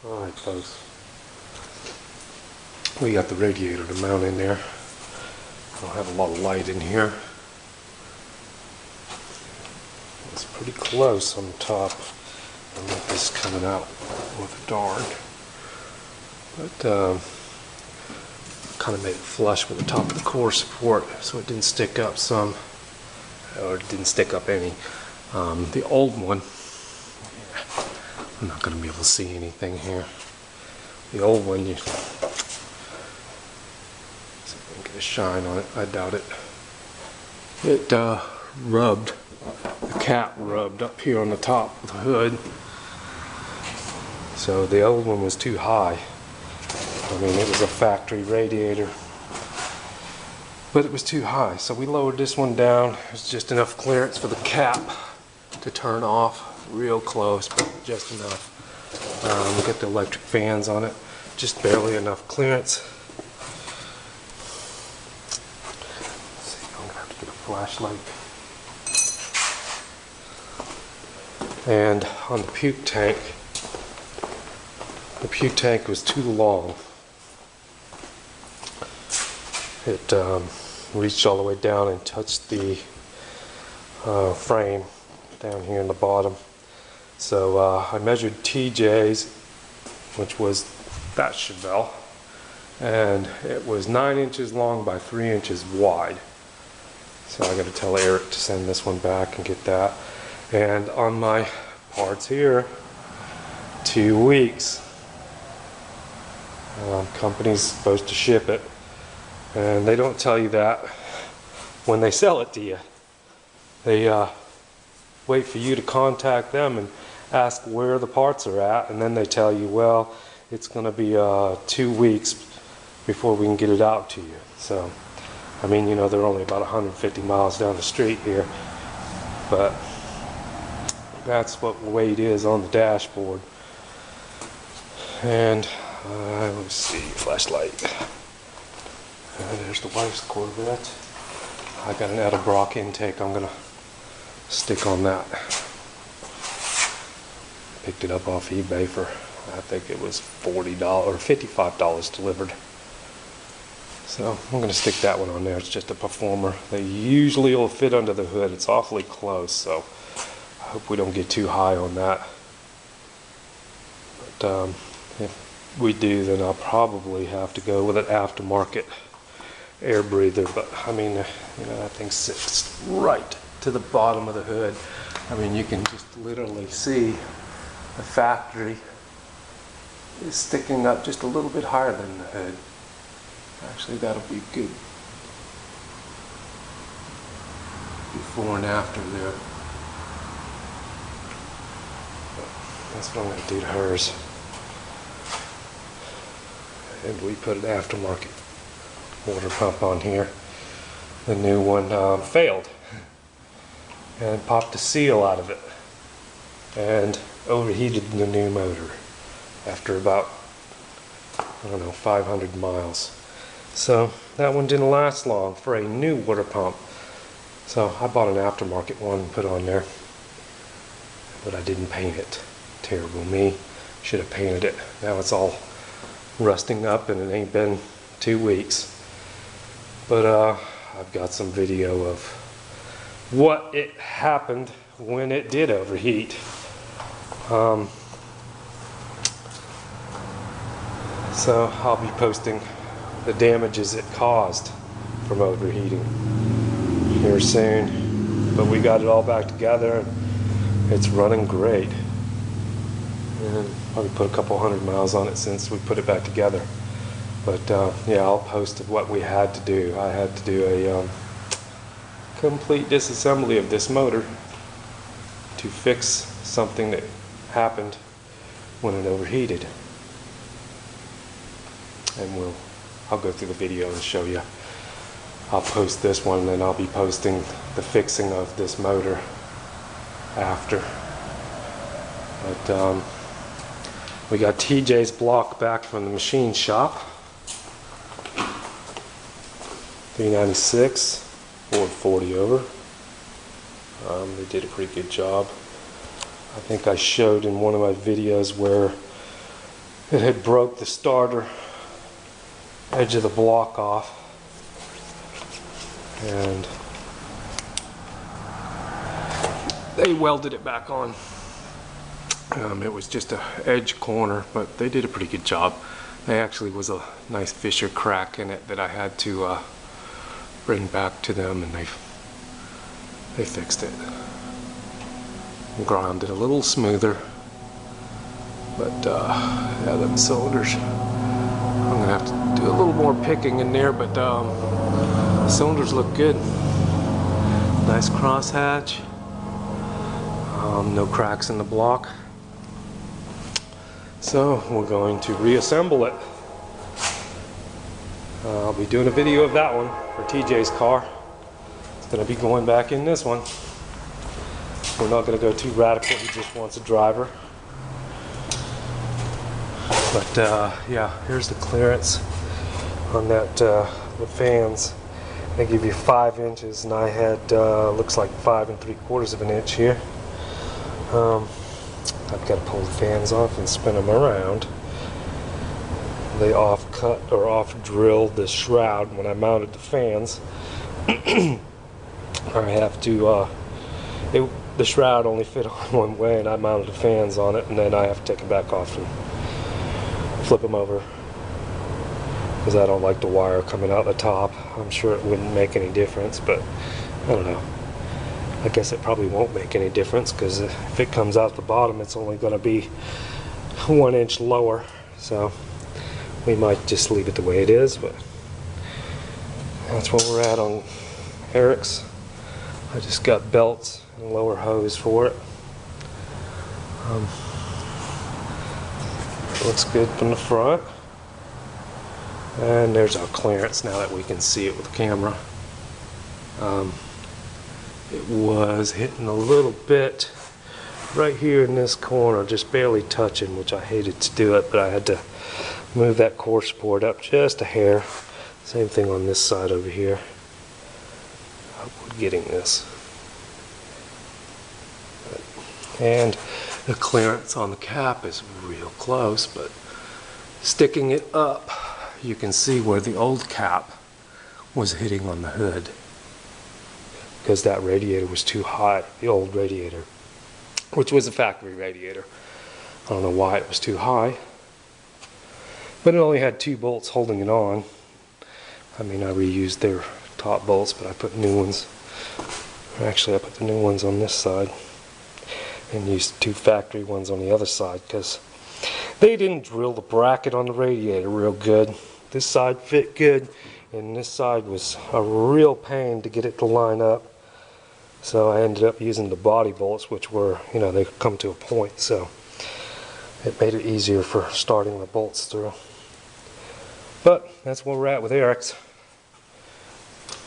Alright folks, we got the radiator to mount in there. I don't have a lot of light in here. It's pretty close on the top. I don't know if this is coming out with the dark. But kind of made it flush with the top of the core support so it didn't stick up some, or it didn't stick up any. The old one, I'm not going to be able to see anything here. The old one, you see if I can get a shine on it. I doubt it. It rubbed, the cap rubbed up here on the top of the hood. So the old one was too high. I mean, it was a factory radiator, but it was too high. So we lowered this one down. There's just enough clearance for the cap to turn off. Real close, but just enough. We got the electric fans on it. Just barely enough clearance. Let's see, I'm gonna have to get a flashlight. And on the puke tank was too long. It reached all the way down and touched the frame down here in the bottom. So I measured TJ's, which was that Chevelle, and it was 9 inches long by 3 inches wide. So I got to tell Eric to send this one back and get that. And on my parts here, 2 weeks. Company's supposed to ship it, and they don't tell you that when they sell it to you. They wait for you to contact them and ask where the parts are at, and then they tell you, well, it's going to be 2 weeks before we can get it out to you. So, I mean, you know, they're only about 150 miles down the street here, but that's what weight is on the dashboard. And let's see, flashlight. There's the wife's Corvette. I got an Edelbrock intake I'm gonna stick on that. Picked it up off eBay for, I think it was $40 or $55 delivered. So I'm gonna stick that one on there. It's just a Performer. They usually will fit under the hood. It's awfully close, so I hope we don't get too high on that. But if we do, then I'll probably have to go with an aftermarket air breather. But I mean, you know, that thing sits right to the bottom of the hood. I mean, you can just literally see the factory is sticking up just a little bit higher than the hood. Actually, that'll be good before and after there. But that's what I'm going to do to hers. And we put an aftermarket water pump on here. The new one failed and popped a seal out of it and overheated the new motor after about, I don't know, 500 miles. So that one didn't last long for a new water pump. So I bought an aftermarket one and put on there, but I didn't paint it. Terrible me. Should have painted it. Now it's all rusting up and it ain't been 2 weeks. But I've got some video of what it happened when it did overheat. So I'll be posting the damages it caused from overheating here soon. But we got it all back together and it's running great. And probably put a couple 100 miles on it since we put it back together. But yeah, I'll post what we had to do. I had to do a complete disassembly of this motor to fix something that happened when it overheated. And I'll go through the video and show you. I'll post this one and then I'll be posting the fixing of this motor after. But we got TJ's block back from the machine shop. 396, 440 over. They did a pretty good job. I think I showed in one of my videos where it had broke the starter edge of the block off, and they welded it back on. It was just a edge corner, but they did a pretty good job. There actually was a nice fissure crack in it that I had to bring back to them, and they fixed it. Ground it a little smoother, but yeah, them cylinders, I'm gonna have to do a little more picking in there, but the cylinders look good. Nice crosshatch, no cracks in the block. So we're going to reassemble it. I'll be doing a video of that one for TJ's car. It's going to be going back in this one. We're not going to go too radical. He just wants a driver. But yeah, here's the clearance on that the fans. They give you 5 inches, and I had looks like 5 3/4 of an inch here. I've got to pull the fans off and spin them around. They off-cut or off-drilled the shroud when I mounted the fans. I have to, the shroud only fit on one way, and I mounted the fans on it, and then I have to take it back off and flip them over, because I don't like the wire coming out the top. I'm sure it wouldn't make any difference, but I don't know. I guess it probably won't make any difference, because if it comes out the bottom, it's only going to be 1 inch lower. So we might just leave it the way it is, but that's where we're at on Eric's. I just got belts and a lower hose for it. Looks good from the front. And there's our clearance now that we can see it with the camera. It was hitting a little bit right here in this corner, just barely touching, which I hated to do it, but I had to move that core support up just a hair. Same thing on this side over here. Upward getting this. And the clearance on the cap is real close, but sticking it up, you can see where the old cap was hitting on the hood, because that radiator was too high, the old radiator, which was a factory radiator. I don't know why it was too high, but it only had 2 bolts holding it on. I mean, I reused their top bolts, but I put new ones. Actually, I put the new ones on this side and used 2 factory ones on the other side, because they didn't drill the bracket on the radiator real good. This side fit good, and this side was a real pain to get it to line up. So I ended up using the body bolts, which were, you know, they come to a point, so it made it easier for starting the bolts through. But that's where we're at with Eric's.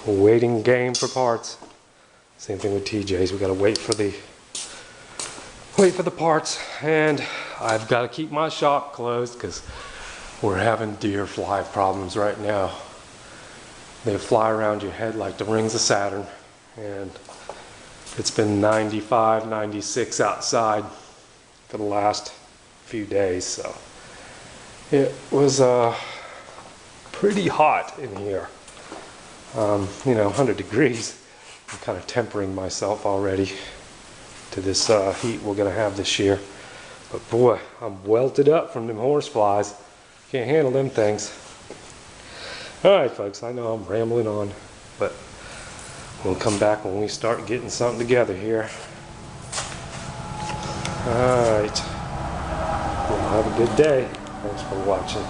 We're waiting game for parts. Same thing with TJ's. We got to wait for the parts, and I've got to keep my shop closed because we're having deer fly problems right now. They fly around your head like the rings of Saturn, and it's been 95, 96 outside for the last few days, so it was pretty hot in here. You know, 100 degrees. I'm kind of tempering myself already to this heat we're going to have this year. But boy, I'm welted up from them horse flies. Can't handle them things. Alright folks, I know I'm rambling on, but we'll come back when we start getting something together here. Alright. Well, have a good day. Thanks for watching.